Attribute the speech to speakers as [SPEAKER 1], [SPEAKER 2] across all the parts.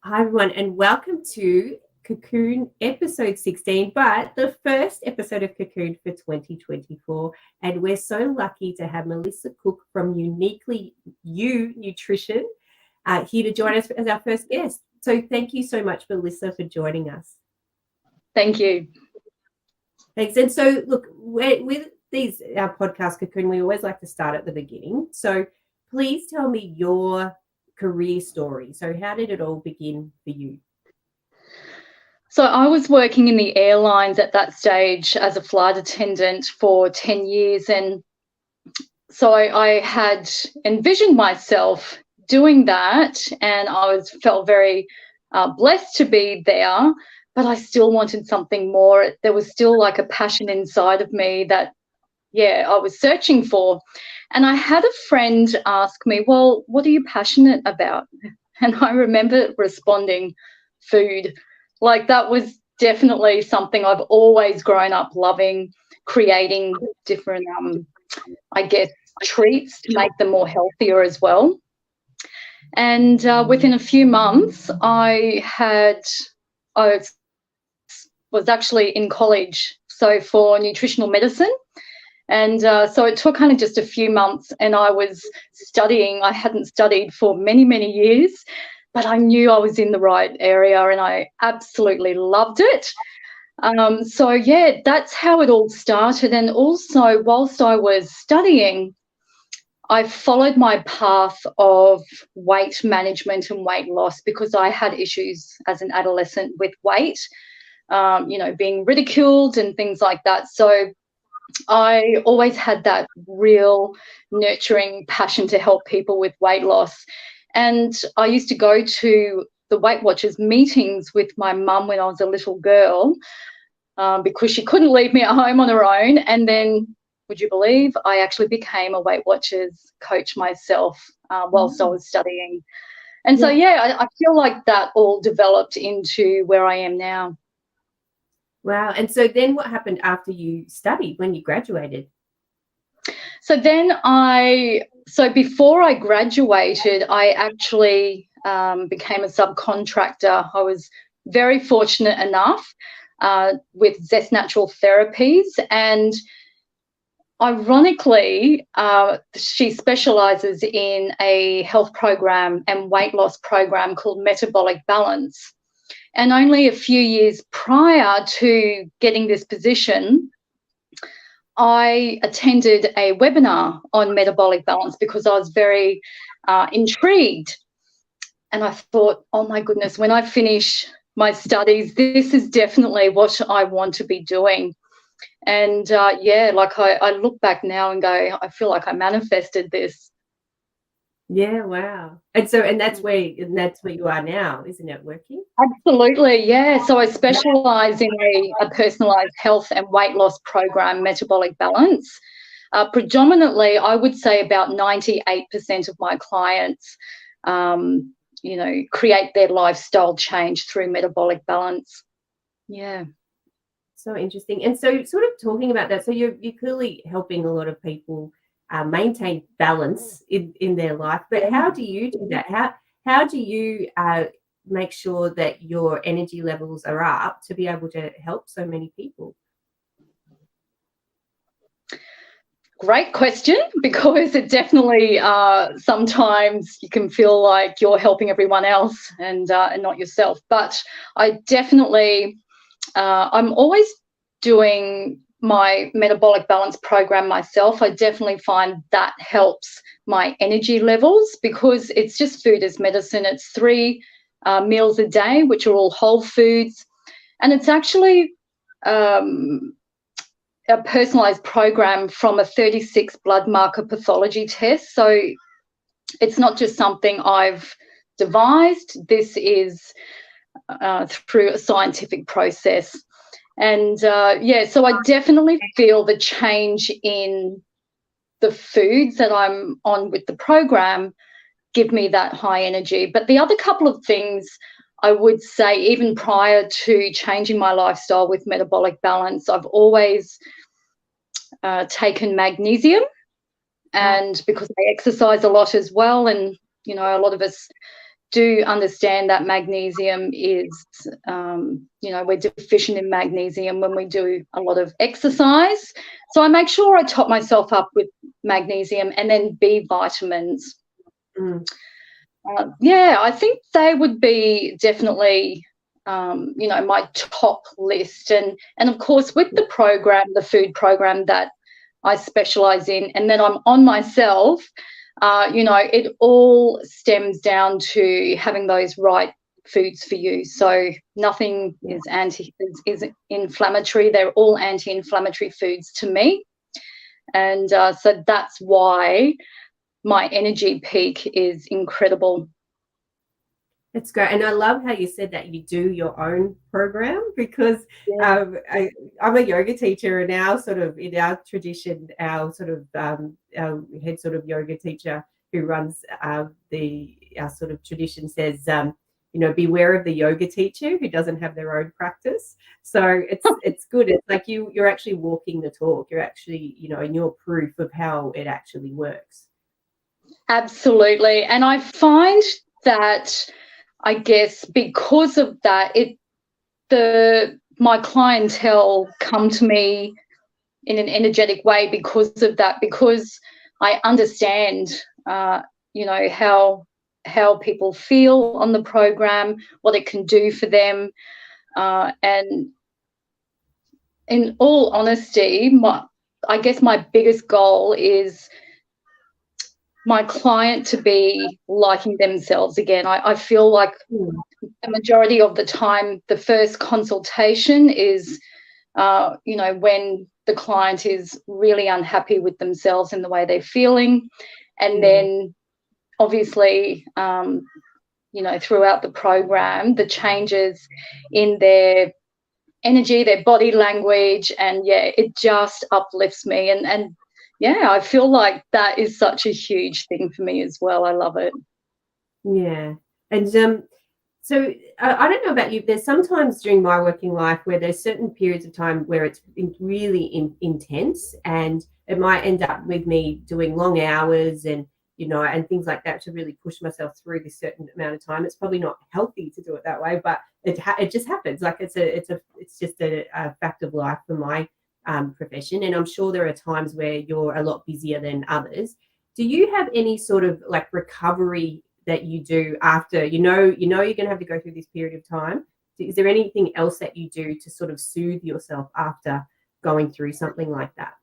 [SPEAKER 1] Hi, everyone, and welcome to Cocoon episode 16, but the first episode of Cocoon for 2024. And we're so lucky to have Melissa Cook from Uniquely You Nutrition here to join us as our first guest. So thank you so much, Melissa, for joining us.
[SPEAKER 2] Thank you.
[SPEAKER 1] Thanks. And so, look, with our podcast, Cocoon, we always like to start at the beginning. So please tell me your career story. So how did it all begin for you?
[SPEAKER 2] So I was working in the airlines at that stage as a flight attendant for 10 years. And so I had envisioned myself doing that, and I felt very blessed to be there, but I still wanted something more. There was still like a passion inside of me that, I was searching for. And I had a friend ask me, well, what are you passionate about? And I remember responding, food. Like that was definitely something I've always grown up loving, creating different, treats to make them more healthier as well. And within a few months, I was actually in college, so for nutritional medicine. And so it took kind of just a few months, and I was studying. I hadn't studied for many, many years, but I knew I was in the right area, and I absolutely loved it. That's how it all started. And also, whilst I was studying, I followed my path of weight management and weight loss because I had issues as an adolescent with weight, being ridiculed and things like that. So I always had that real nurturing passion to help people with weight loss. And I used to go to the Weight Watchers meetings with my mum when I was a little girl because she couldn't leave me at home on her own. And then, would you believe, I actually became a Weight Watchers coach myself whilst I was studying. And so, I feel like that all developed into where I am now.
[SPEAKER 1] Wow. And so then what happened after you studied, when you graduated?
[SPEAKER 2] So before I graduated, I actually became a subcontractor. I was very fortunate enough with Zest Natural Therapies, and ironically, she specialises in a health program and weight loss program called Metabolic Balance. And only a few years prior to getting this position, I attended a webinar on metabolic balance because I was very intrigued. And I thought, oh my goodness, when I finish my studies, this is definitely what I want to be doing. And I look back now and go, I feel like I manifested this.
[SPEAKER 1] Yeah, wow. And that's where you are now, isn't it, working?
[SPEAKER 2] Absolutely, yeah. So I specialise in a personalised health and weight loss program, Metabolic Balance. Predominantly, I would say about 98% of my clients, create their lifestyle change through metabolic balance. Yeah.
[SPEAKER 1] So interesting. And so sort of talking about that, so you're clearly helping a lot of people maintain balance in their life. But how do you do that? How do you make sure that your energy levels are up to be able to help so many people?
[SPEAKER 2] Great question, because it definitely sometimes you can feel like you're helping everyone else and not yourself. But I definitely, I'm always doing my metabolic balance program myself. I definitely find that helps my energy levels because it's just food as medicine. It's 3 meals a day, which are all whole foods. And it's actually a personalised program from a 36 blood marker pathology test. So it's not just something I've devised. This is through a scientific process. And so I definitely feel the change in the foods that I'm on with the program give me that high energy. But the other couple of things I would say, even prior to changing my lifestyle with metabolic balance, I've always taken magnesium, and because I exercise a lot as well, and a lot of us do understand that magnesium is, we're deficient in magnesium when we do a lot of exercise. So I make sure I top myself up with magnesium and then B vitamins. I think they would be definitely, my top list. And of course, with the program, the food program that I specialise in and that I'm on myself, it all stems down to having those right foods for you. So nothing is inflammatory. They're all anti-inflammatory foods to me. And so that's why my energy peak is incredible.
[SPEAKER 1] That's great. And I love how you said that you do your own program, because I'm a yoga teacher, and in our tradition, our head sort of yoga teacher who runs our sort of tradition says, beware of the yoga teacher who doesn't have their own practice. So it's good. It's like you're actually walking the talk. You're actually, and you're proof of how it actually works.
[SPEAKER 2] Absolutely. And I find that, I guess, because of that, my clientele come to me in an energetic way because of that, because I understand, how people feel on the program, what it can do for them. And in all honesty, I guess my biggest goal is my client to be liking themselves again. I feel like the majority of the time, the first consultation is, when the client is really unhappy with themselves and the way they're feeling. And then obviously, throughout the program, the changes in their energy, their body language, and it just uplifts me. And I feel like that is such a huge thing for me as well. I love it. Yeah.
[SPEAKER 1] And so I don't know about you. There's sometimes during my working life where there's certain periods of time where it's really intense, and it might end up with me doing long hours and things like that to really push myself through this certain amount of time. It's probably not healthy to do it that way, but it just happens. Like it's just a fact of life for my profession. And I'm sure there are times where you're a lot busier than others. Do you have any sort of like recovery that you do after you're going to have to go through this period of time? Is there anything else that you do to sort of soothe yourself after going through something like that?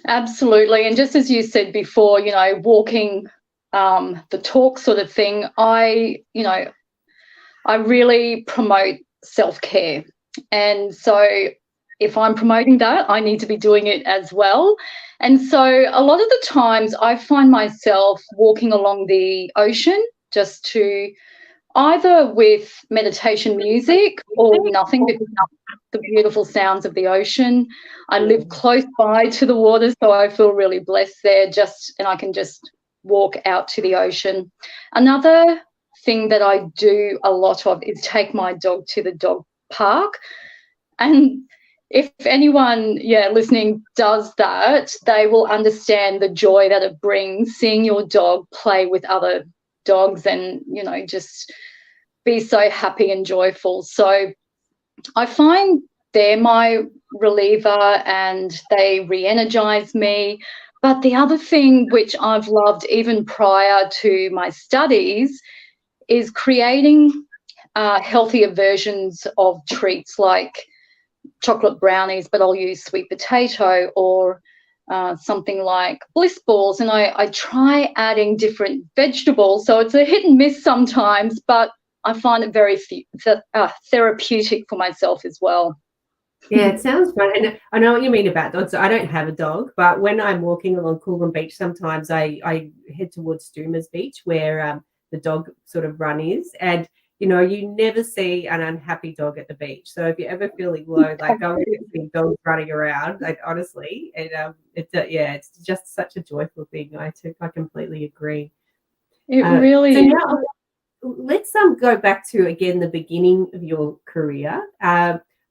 [SPEAKER 2] Absolutely. And just as you said before, walking the talk sort of thing, I really promote self-care. And so if I'm promoting that, I need to be doing it as well. And so a lot of the times I find myself walking along the ocean just to either with meditation music or nothing, because the beautiful sounds of the ocean. I live close by to the water, so I feel really blessed there, and I can just walk out to the ocean. Another thing that I do a lot of is take my dog to the dog park. And if anyone listening does that, they will understand the joy that it brings, seeing your dog play with other dogs and just be so happy and joyful. So I find they're my reliever and they re-energize me. But the other thing which I've loved even prior to my studies is creating healthier versions of treats, like chocolate brownies, but I'll use sweet potato, or something like bliss balls. And I try adding different vegetables. So it's a hit and miss sometimes, but I find it very therapeutic for myself as well.
[SPEAKER 1] Yeah, it sounds fun. And I know what you mean about dogs. I don't have a dog, but when I'm walking along Kokoon Beach, sometimes I head towards Stoomer's Beach, where the dog sort of run is. And, you never see an unhappy dog at the beach. So if you're ever feeling low, like go and see dogs running around, like honestly, and it's just such a joyful thing. I completely agree.
[SPEAKER 2] It really is.
[SPEAKER 1] Now, let's go back to, again, the beginning of your career.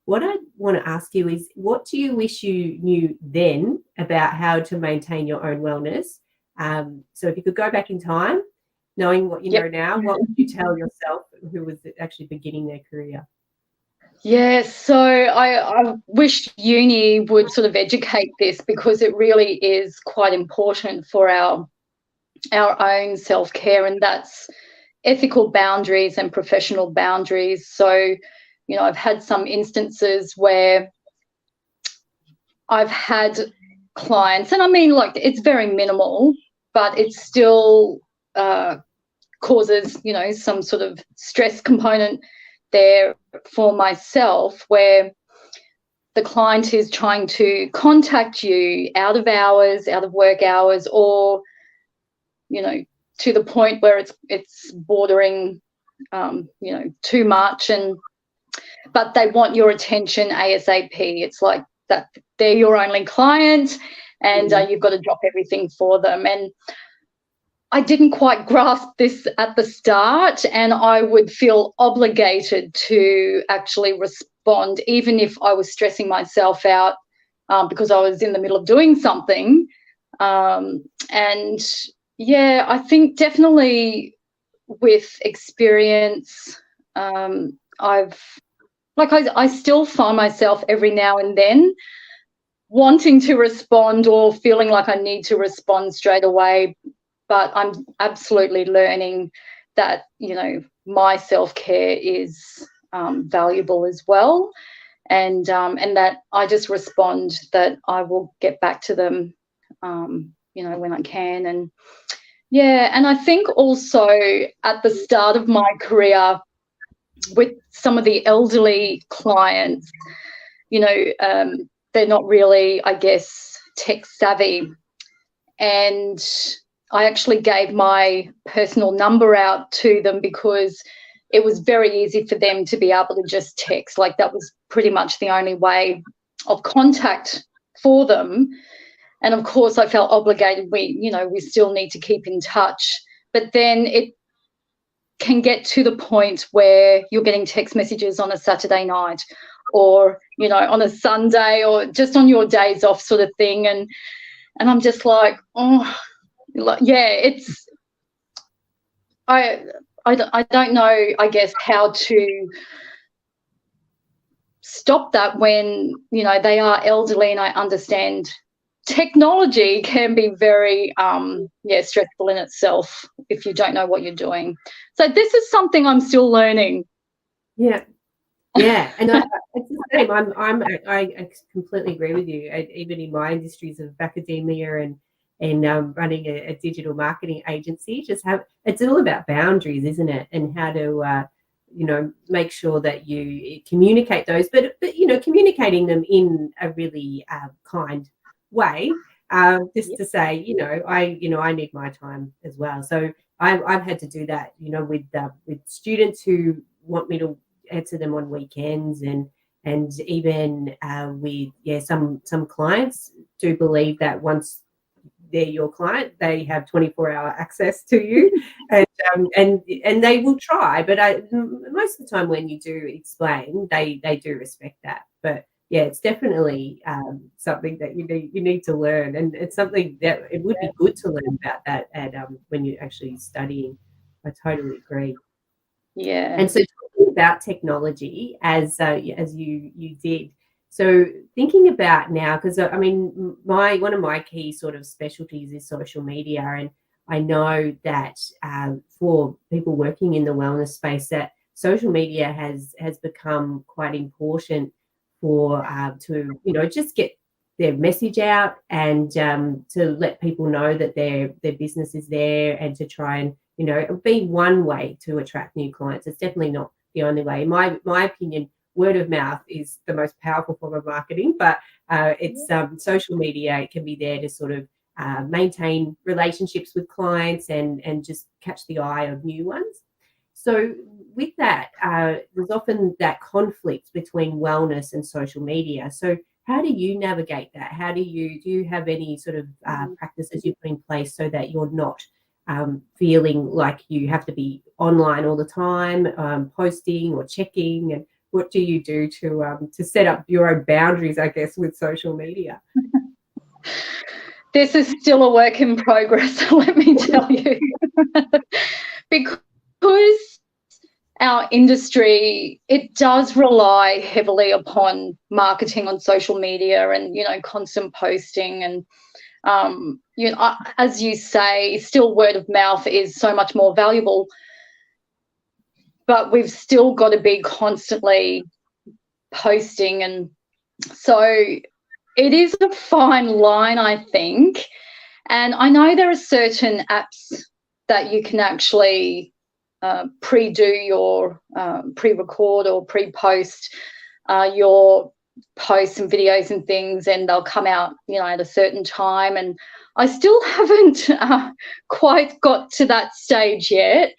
[SPEAKER 1] What I want to ask you is, what do you wish you knew then about how to maintain your own wellness? So if you could go back in time, knowing what you
[SPEAKER 2] Yep.
[SPEAKER 1] know now, what would you tell yourself who was actually beginning their career?
[SPEAKER 2] Yeah, so I wish uni would sort of educate this, because it really is quite important for our own self-care, and that's ethical boundaries and professional boundaries. So, I've had some instances where I've had clients, and I mean, like, it's very minimal, but it still causes, some sort of stress component there for myself, where the client is trying to contact you out of hours, out of work hours, or, to the point where it's bordering, too much, but they want your attention ASAP. It's like that they're your only client, and you've got to drop everything for them. And I didn't quite grasp this at the start, and I would feel obligated to actually respond, even if I was stressing myself out, because I was in the middle of doing something. And yeah, I think definitely with experience, I still find myself every now and then wanting to respond or feeling like I need to respond straight away. But I'm absolutely learning that, my self-care is valuable as well. And that I just respond, that I will get back to them, when I can. And yeah, and I think also at the start of my career with some of the elderly clients, they're not really, I guess, tech savvy. And I actually gave my personal number out to them because it was very easy for them to be able to just text. Like, that was pretty much the only way of contact for them. And of course, I felt obligated. We still need to keep in touch. But then it can get to the point where you're getting text messages on a Saturday night, or, on a Sunday, or just on your days off, sort of thing. And I'm just like, oh, yeah, it's, I don't know, I guess, how to stop that when, they are elderly, and I understand technology can be very stressful in itself if you don't know what you're doing. So this is something I'm still learning.
[SPEAKER 1] Yeah, and it's the same. I completely agree with you. Even in my industries of academia and running a digital marketing agency, it's all about boundaries, isn't it? And how to make sure that you communicate those, but communicating them in a really kind way, just to say, I need my time as well. So I've had to do that, with students who want me to answer them on weekends, and even with some clients do believe that once they're your client, they have 24-hour access to you, and they will try. But most of the time, when you do explain, they do respect that. But yeah, it's definitely something that you need to learn, and it's something that it would be good to learn about that when you're actually studying. I totally agree.
[SPEAKER 2] Yeah.
[SPEAKER 1] And so talking about technology as you did, so thinking about now, because I mean, one of my key sort of specialties is social media, and I know that for people working in the wellness space, that social media has become quite important for to just get their message out, and to let people know that their business is there, and to try and be one way to attract new clients. It's definitely not the only way. In my opinion, word of mouth is the most powerful form of marketing, but it's social media. It can be there to sort of maintain relationships with clients and just catch the eye of new ones. So with that, there's often that conflict between wellness and social media. So how do you navigate that? Do you have any sort of practices you put in place so that you're not feeling like you have to be online all the time, posting or checking? And what do you do to set up your own boundaries, I guess, with social media?
[SPEAKER 2] this is still a work in progress, let me tell you. Because our industry, it does rely heavily upon marketing on social media and, constant posting. And, as you say, still word of mouth is so much more valuable. But we've still got to be constantly posting. And so it is a fine line, I think. And I know there are certain apps that you can actually pre-do your pre-record or pre-post your posts and videos and things, and they'll come out, at a certain time. And I still haven't quite got to that stage yet.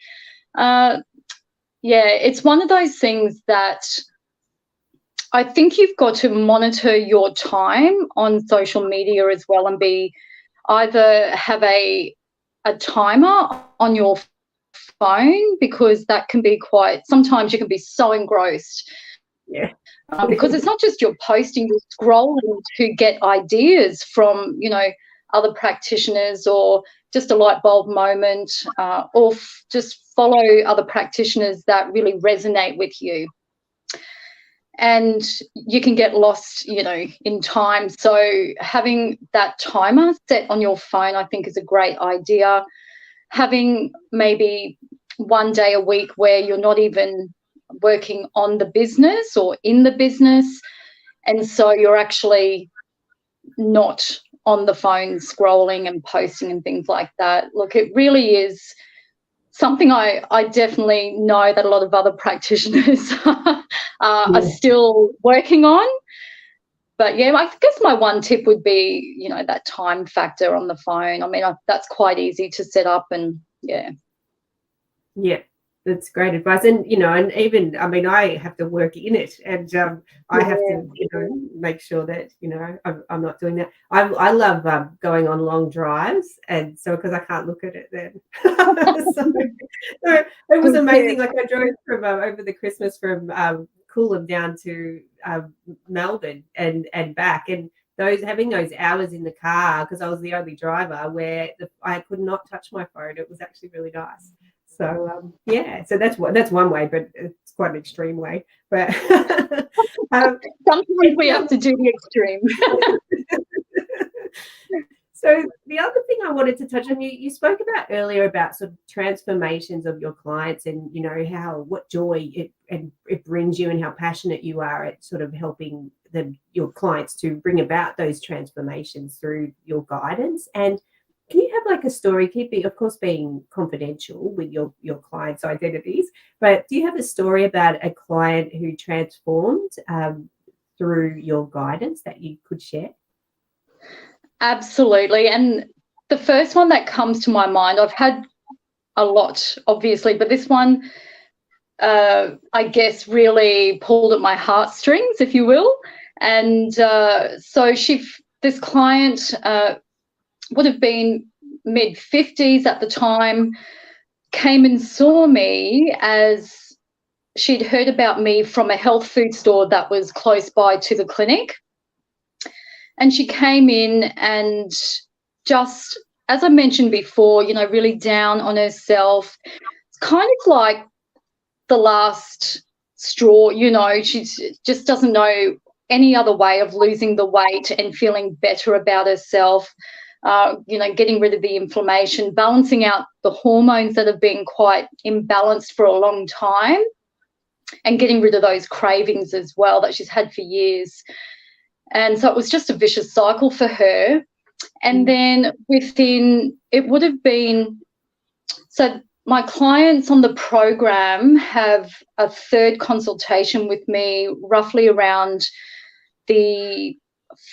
[SPEAKER 2] It's one of those things that I think you've got to monitor your time on social media as well, and either have a timer on your phone, because that can be sometimes you can be so engrossed.
[SPEAKER 1] Yeah.
[SPEAKER 2] Because it's not just you're posting, you're scrolling to get ideas from, other practitioners, or just a light bulb moment, or just follow other practitioners that really resonate with you. And you can get lost, in time. So having that timer set on your phone, I think, is a great idea. Having maybe one day a week where you're not even working on the business or in the business, and so you're actually not on the phone scrolling and posting and things like that. Look, it really is something I definitely know that a lot of other practitioners are still working on. But, I guess my one tip would be, that time factor on the phone. I mean, that's quite easy to set up, and, Yeah,
[SPEAKER 1] that's great advice. And, and even, I have to work in it, and I have to, make sure that, I'm not doing that. I love going on long drives, and so because I can't look at it then. so it was amazing. Like, I drove from over the Christmas from Coolum down to Melbourne and back, and having those hours in the car, because I was the only driver, where I could not touch my phone. It was actually really nice. So so that's one way, but it's quite an extreme way. But
[SPEAKER 2] sometimes we have to do the extreme.
[SPEAKER 1] So the other thing I wanted to touch on, you spoke about earlier about sort of transformations of your clients, and what joy it brings you, and how passionate you are at sort of helping your clients to bring about those transformations through your guidance. And can you have like a story, of course being confidential with your clients' identities, but do you have a story about a client who transformed through your guidance that you could share?
[SPEAKER 2] Absolutely. And the first one that comes to my mind, I've had a lot, obviously, but this one, I guess, really pulled at my heartstrings, if you will. And so this client would have been mid-50s at the time, came and saw me as she'd heard about me from a health food store that was close by to the clinic. And she came in and, just as I mentioned before, really down on herself. It's kind of like the last straw, she just doesn't know any other way of losing the weight and feeling better about herself, getting rid of the inflammation, balancing out the hormones that have been quite imbalanced for a long time, and getting rid of those cravings as well that she's had for years. And so it was just a vicious cycle for her. And then it would have been, so my clients on the program have a third consultation with me roughly around the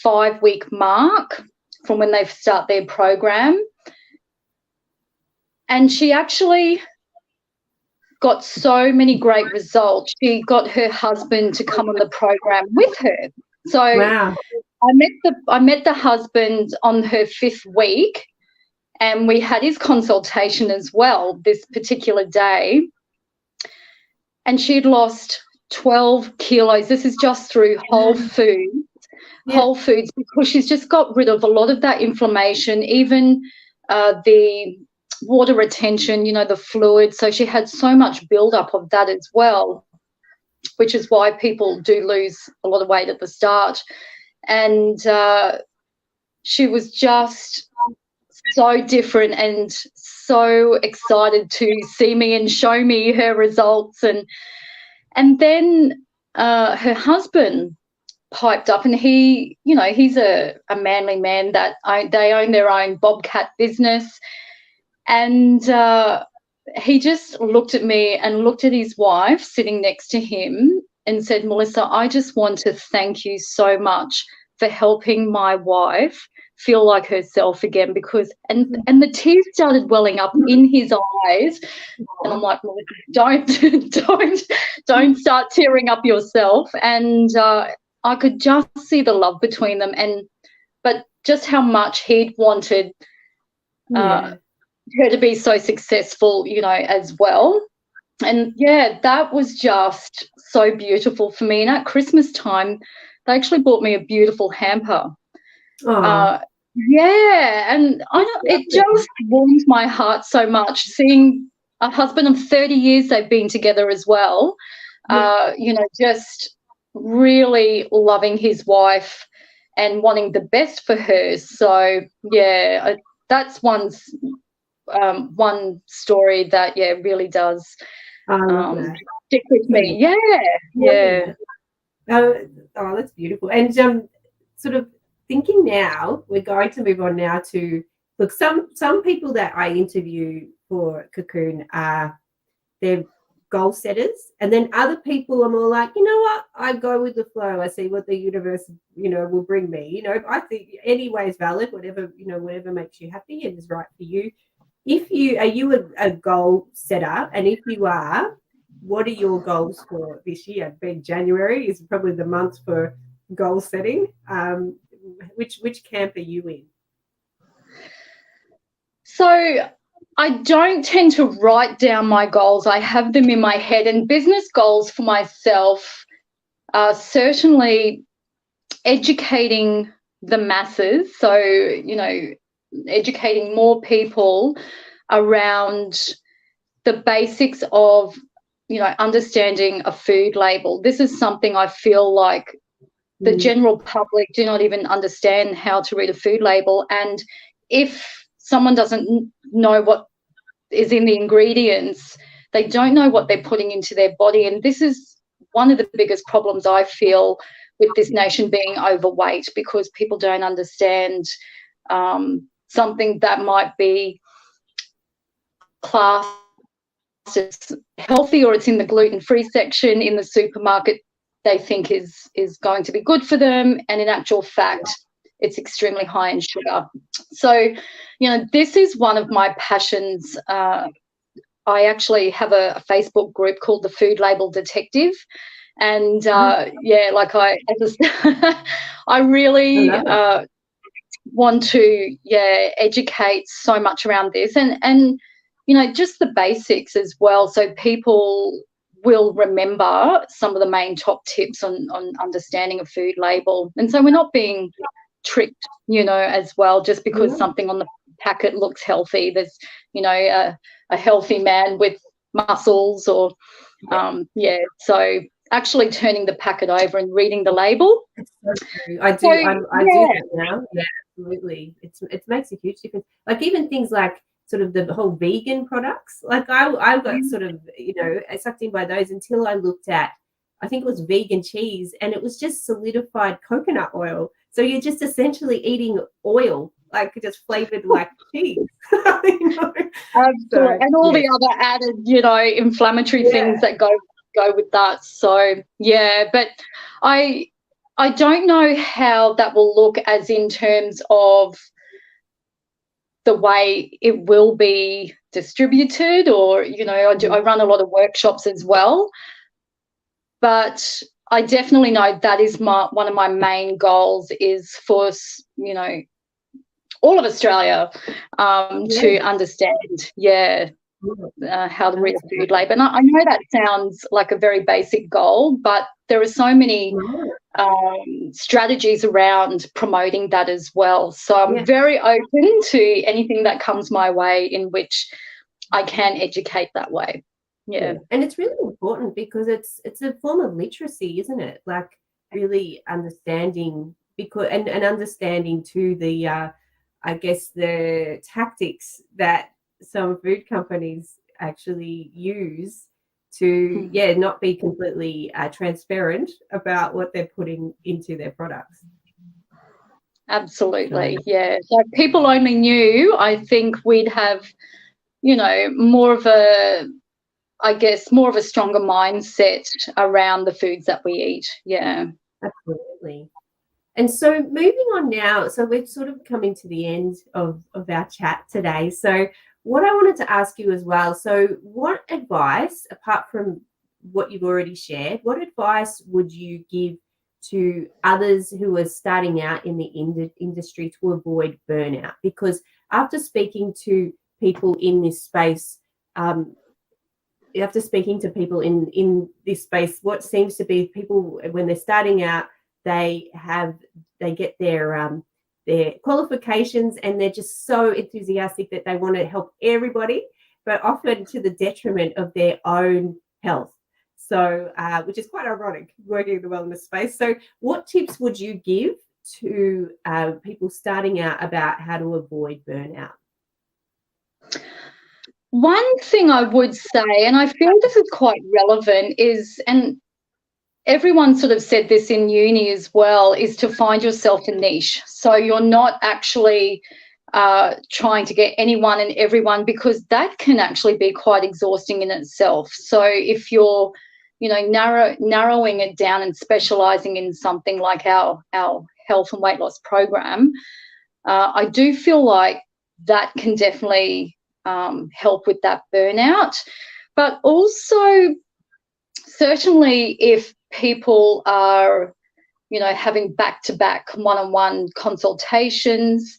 [SPEAKER 2] 5-week mark from when they start their program. And she actually got so many great results. She got her husband to come on the program with her. So
[SPEAKER 1] wow.
[SPEAKER 2] I met the husband on her 5th week, and we had his consultation as well this particular day. And she'd lost 12 kilos. This is just through whole food.
[SPEAKER 1] Yeah.
[SPEAKER 2] Whole Foods, because she's just got rid of a lot of that inflammation, even the water retention, the fluid. So she had so much buildup of that as well, which is why people do lose a lot of weight at the start. And she was just so different and so excited to see me and show me her results. And then her husband piped up, and he's a manly man that they own their own bobcat business. And he just looked at me and looked at his wife sitting next to him and said, "Melissa, I just want to thank you so much for helping my wife feel like herself again," because and the tears started welling up in his eyes. And I'm like, "Melissa, don't start tearing up yourself." And I could just see the love between them, but just how much he'd wanted her to be so successful, as well. And yeah, that was just so beautiful for me. And at Christmas time, they actually bought me a beautiful hamper. Yeah, and it just warmed my heart so much seeing a husband of 30 years they've been together as well. Just really loving his wife and wanting the best for her. So yeah, that's one story that really does stick with me. Yeah.
[SPEAKER 1] Oh, that's beautiful. And sort of thinking now, we're going to move on now to look. Some people that I interview for Kokoon they're goal setters, and then other people are more like, you know what, I go with the flow. I see what the universe, will bring me. I think any way is valid. Whatever makes you happy and is right for you. Are you a goal setter? And if you are, what are your goals for this year? Being January is probably the month for goal setting. Which camp are you in?
[SPEAKER 2] So I don't tend to write down my goals. I have them in my head, and business goals for myself are certainly educating the masses. So, educating more people around the basics of, understanding a food label. This is something I feel like the general public do not even understand how to read a food label. And if someone doesn't know what is in the ingredients, they don't know what they're putting into their body. And this is one of the biggest problems I feel with this nation being overweight, because people don't understand something that might be classed as healthy, or it's in the gluten-free section in the supermarket, they think is going to be good for them, and in actual fact it's extremely high in sugar. So this is one of my passions. I actually have a Facebook group called the Food Label Detective, and I really want to educate so much around this, and just the basics as well, so people will remember some of the main top tips on understanding a food label. And so we're not being tricked, as well, just because something on the packet looks healthy. There's, a healthy man with muscles, or so actually turning the packet over and reading the label.
[SPEAKER 1] It's so true. I do that now. Yeah, absolutely. It makes a huge difference. Like even things like sort of the whole vegan products. Like I got sort of, sucked in by those until I looked at, I think it was vegan cheese, and it was just solidified coconut oil. So you're just essentially eating oil, like just flavored like cheese.
[SPEAKER 2] Absolutely. And all the other added, inflammatory things that go with that. So but I don't know how that will look as in terms of the way it will be distributed, or I run a lot of workshops as well, but I definitely know that is one of my main goals, is for all of Australia to understand how to read a food label. And I know that sounds like a very basic goal, but there are so many strategies around promoting that as well. So I'm very open to anything that comes my way in which I can educate that way. Yeah.
[SPEAKER 1] And it's really important because it's a form of literacy, isn't it? Like really understanding, because and understanding too the I guess the tactics that some food companies actually use to not be completely transparent about what they're putting into their products.
[SPEAKER 2] Absolutely. Yeah. So if people only knew, I think we'd have, you know, more of a stronger mindset around the foods that we eat. Yeah.
[SPEAKER 1] Absolutely. And so moving on now, so we're sort of coming to the end of our chat today. So what I wanted to ask you as well, so what advice, apart from what you've already shared, what advice would you give to others who are starting out in the industry to avoid burnout? Because after speaking to people in this space, after speaking to people in this space, what seems to be people when they're starting out, they get their qualifications and they're just so enthusiastic that they want to help everybody, but often to the detriment of their own health. So, which is quite ironic, working in the wellness space. So, what tips would you give to people starting out about how to avoid burnout?
[SPEAKER 2] One thing I would say, and I feel this is quite relevant, is, and everyone sort of said this in uni as well, is to find yourself a niche. So you're not actually trying to get anyone and everyone, because that can actually be quite exhausting in itself. So if you're, you know, narrowing it down and specialising in something like our health and weight loss program, I do feel like that can definitely help with that burnout. But also, certainly if people are, you know, having back-to-back one-on-one consultations,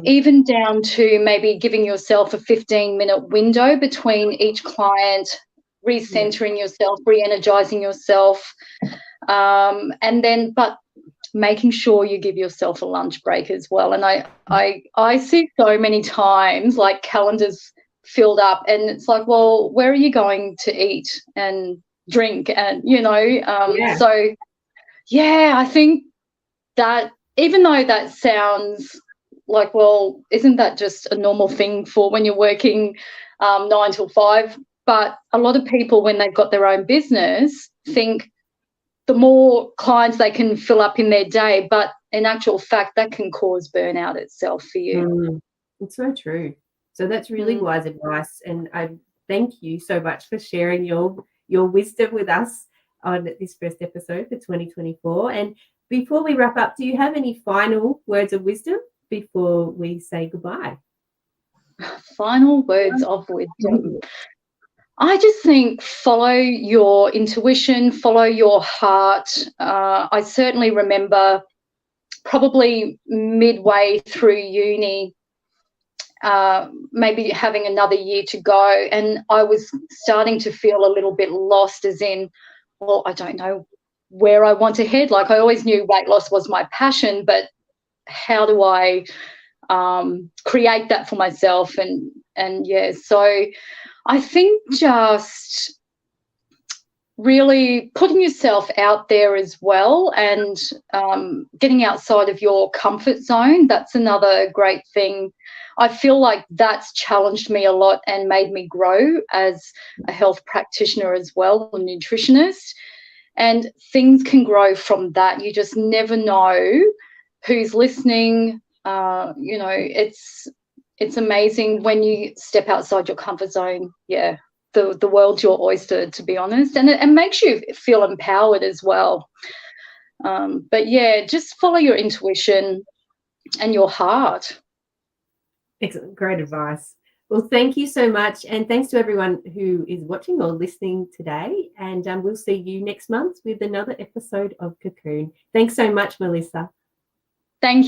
[SPEAKER 2] even down to maybe giving yourself a 15-minute window between each client, recentering yourself, re-energizing yourself, and then but making sure you give yourself a lunch break as well. And I see so many times like calendars filled up and it's like, well, where are you going to eat and drink? And, you know, so, yeah, I think that even though that sounds like, well, isn't that just a normal thing for when you're working 9 till 5? But a lot of people, when they've got their own business, think the more clients they can fill up in their day, but in actual fact, that can cause burnout itself for you.
[SPEAKER 1] It's so true. So that's really wise advice, and I thank you so much for sharing your wisdom with us on this first episode for 2024. And before we wrap up, do you have any final words of wisdom before we say goodbye?
[SPEAKER 2] Final words of wisdom. I just think follow your intuition, follow your heart. I certainly remember probably midway through uni, maybe having another year to go, and I was starting to feel a little bit lost, as in, well, I don't know where I want to head. Like I always knew weight loss was my passion, but how do I create that for myself? And yeah, so I think just really putting yourself out there as well, and getting outside of your comfort zone. That's another great thing. I feel like that's challenged me a lot and made me grow as a health practitioner as well, a nutritionist. And things can grow from that. You just never know who's listening. You know, it's amazing when you step outside your comfort zone. Yeah, the world's your oyster, to be honest, and it makes you feel empowered as well. But yeah, just follow your intuition and your heart.
[SPEAKER 1] Excellent, great advice. Well, thank you so much, and thanks to everyone who is watching or listening today. And we'll see you next month with another episode of Kokoon. Thanks so much, Melissa.
[SPEAKER 2] Thank you.